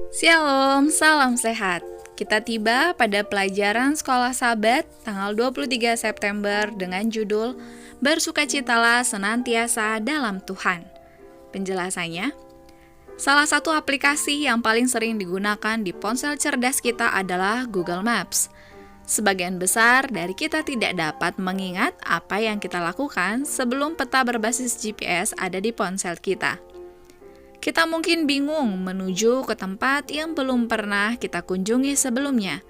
Shalom, salam sehat. Kita tiba pada pelajaran Sekolah Sabat tanggal 23 September dengan judul Bersukacitalah senantiasa dalam Tuhan. Penjelasannya, salah satu aplikasi yang paling sering digunakan di ponsel cerdas kita adalah Google Maps. Sebagian besar dari kita tidak dapat mengingat apa yang kita lakukan sebelum peta berbasis GPS ada di ponsel kita. Kita mungkin bingung menuju ke tempat yang belum pernah kita kunjungi sebelumnya.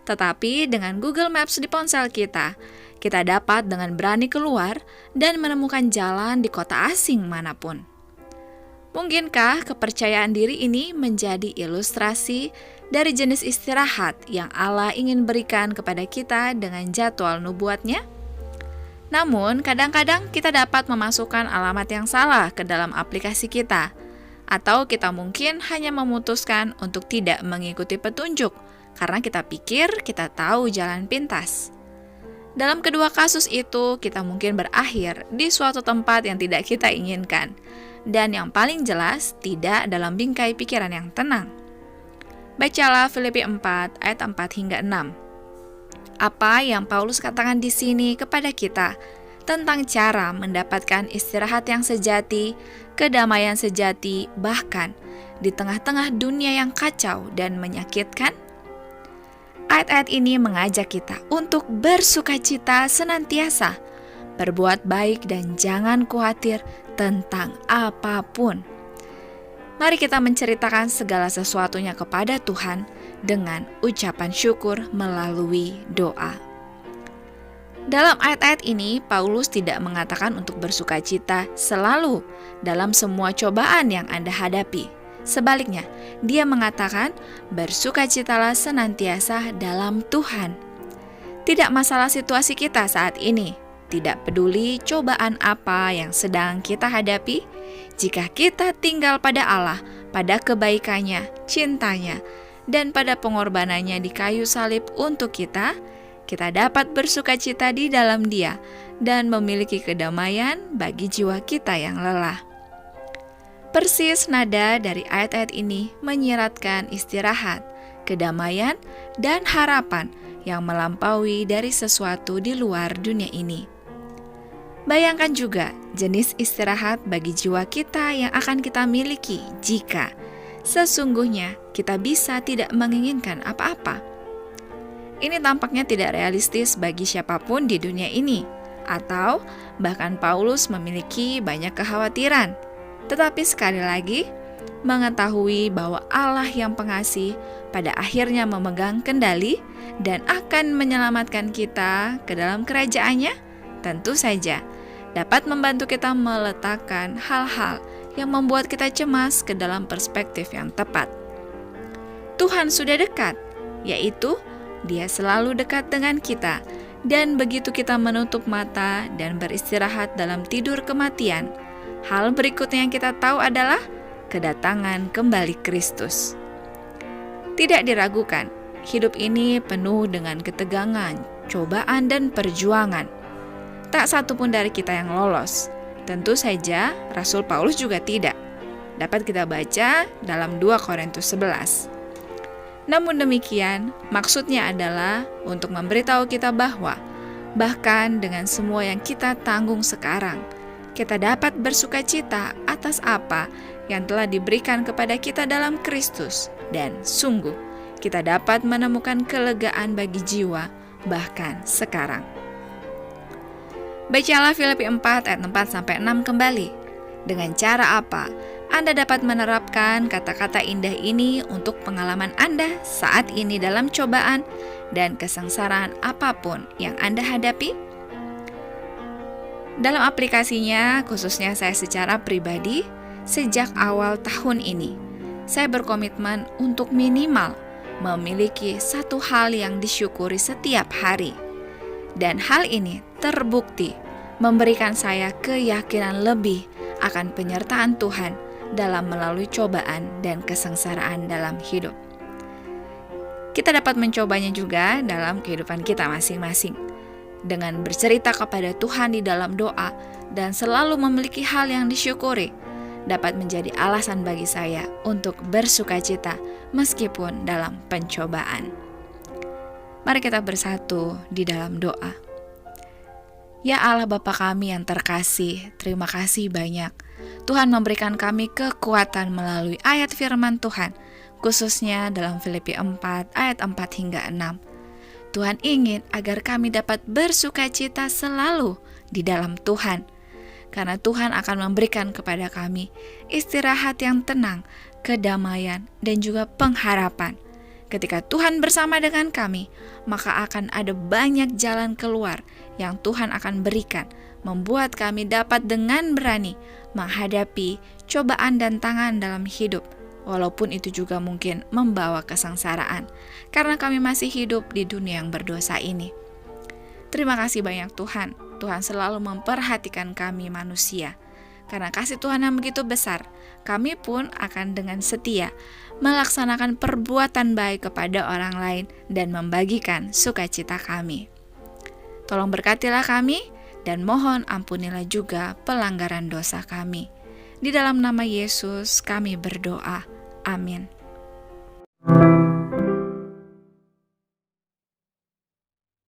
Tetapi dengan Google Maps di ponsel kita dapat dengan berani keluar dan menemukan jalan di kota asing manapun. Mungkinkah kepercayaan diri ini menjadi ilustrasi dari jenis istirahat yang Allah ingin berikan kepada kita dengan jadwal nubuatnya? Namun, kadang-kadang kita dapat memasukkan alamat yang salah ke dalam aplikasi kita, atau kita mungkin hanya memutuskan untuk tidak mengikuti petunjuk karena kita pikir kita tahu jalan pintas. Dalam kedua kasus itu, kita mungkin berakhir di suatu tempat yang tidak kita inginkan, dan yang paling jelas tidak dalam bingkai pikiran yang tenang. Bacalah Filipi 4 ayat 4 hingga 6. Apa yang Paulus katakan di sini kepada kita tentang cara mendapatkan istirahat yang sejati, kedamaian sejati, bahkan di tengah-tengah dunia yang kacau dan menyakitkan? Ayat-ayat ini mengajak kita untuk bersukacita senantiasa, berbuat baik dan jangan khawatir tentang apapun. Mari kita menceritakan segala sesuatunya kepada Tuhan dengan ucapan syukur melalui doa. Dalam ayat-ayat ini, Paulus tidak mengatakan untuk bersukacita selalu dalam semua cobaan yang Anda hadapi. Sebaliknya, dia mengatakan bersukacitalah senantiasa dalam Tuhan. Tidak masalah situasi kita saat ini, tidak peduli cobaan apa yang sedang kita hadapi, jika kita tinggal pada Allah, pada kebaikannya, cintanya, dan pada pengorbanannya di kayu salib untuk kita dapat bersukacita di dalam Dia dan memiliki kedamaian bagi jiwa kita yang lelah. Persis nada dari ayat-ayat ini menyiratkan istirahat, kedamaian, dan harapan yang melampaui dari sesuatu di luar dunia ini. Bayangkan juga jenis istirahat bagi jiwa kita yang akan kita miliki jika sesungguhnya kita bisa tidak menginginkan apa-apa. Ini tampaknya tidak realistis bagi siapapun di dunia ini, atau bahkan Paulus memiliki banyak kekhawatiran. Tetapi sekali lagi, mengetahui bahwa Allah yang pengasih pada akhirnya memegang kendali dan akan menyelamatkan kita ke dalam kerajaan-Nya, tentu saja dapat membantu kita meletakkan hal-hal yang membuat kita cemas ke dalam perspektif yang tepat. Tuhan sudah dekat, yaitu Dia selalu dekat dengan kita, dan begitu kita menutup mata dan beristirahat dalam tidur kematian, hal berikutnya yang kita tahu adalah kedatangan kembali Kristus. Tidak diragukan, hidup ini penuh dengan ketegangan, cobaan, dan perjuangan. Tak satu pun dari kita yang lolos. Tentu saja Rasul Paulus juga tidak. Dapat kita baca dalam 2 Korintus 11. Namun demikian, maksudnya adalah untuk memberitahu kita bahwa bahkan dengan semua yang kita tanggung sekarang, kita dapat bersukacita atas apa yang telah diberikan kepada kita dalam Kristus, dan sungguh kita dapat menemukan kelegaan bagi jiwa bahkan sekarang. Bacalah Filipi 4 ayat 4-6 kembali. Dengan cara apa Anda dapat menerapkan kata-kata indah ini untuk pengalaman Anda saat ini dalam cobaan dan kesengsaraan apapun yang Anda hadapi? Dalam aplikasinya, khususnya saya secara pribadi, sejak awal tahun ini, saya berkomitmen untuk minimal memiliki satu hal yang disyukuri setiap hari. Dan hal ini terbukti memberikan saya keyakinan lebih akan penyertaan Tuhan dalam melalui cobaan dan kesengsaraan dalam hidup. Kita dapat mencobanya juga dalam kehidupan kita masing-masing, dengan bercerita kepada Tuhan di dalam doa dan selalu memiliki hal yang disyukuri, dapat menjadi alasan bagi saya untuk bersukacita meskipun dalam pencobaan. Mari kita bersatu di dalam doa. Ya Allah Bapa kami yang terkasih, terima kasih banyak. Tuhan memberikan kami kekuatan melalui ayat firman Tuhan, khususnya dalam Filipi 4 ayat 4 hingga 6. Tuhan ingin agar kami dapat bersukacita selalu di dalam Tuhan, karena Tuhan akan memberikan kepada kami istirahat yang tenang, kedamaian, dan juga pengharapan. Ketika Tuhan bersama dengan kami, maka akan ada banyak jalan keluar yang Tuhan akan berikan, membuat kami dapat dengan berani menghadapi cobaan dan tantangan dalam hidup, walaupun itu juga mungkin membawa kesengsaraan, karena kami masih hidup di dunia yang berdosa ini. Terima kasih banyak Tuhan. Tuhan selalu memperhatikan kami manusia. Karena kasih Tuhan yang begitu besar, kami pun akan dengan setia melaksanakan perbuatan baik kepada orang lain dan membagikan sukacita kami. Tolong berkatilah kami dan mohon ampunilah juga pelanggaran dosa kami. Di dalam nama Yesus kami berdoa. Amin.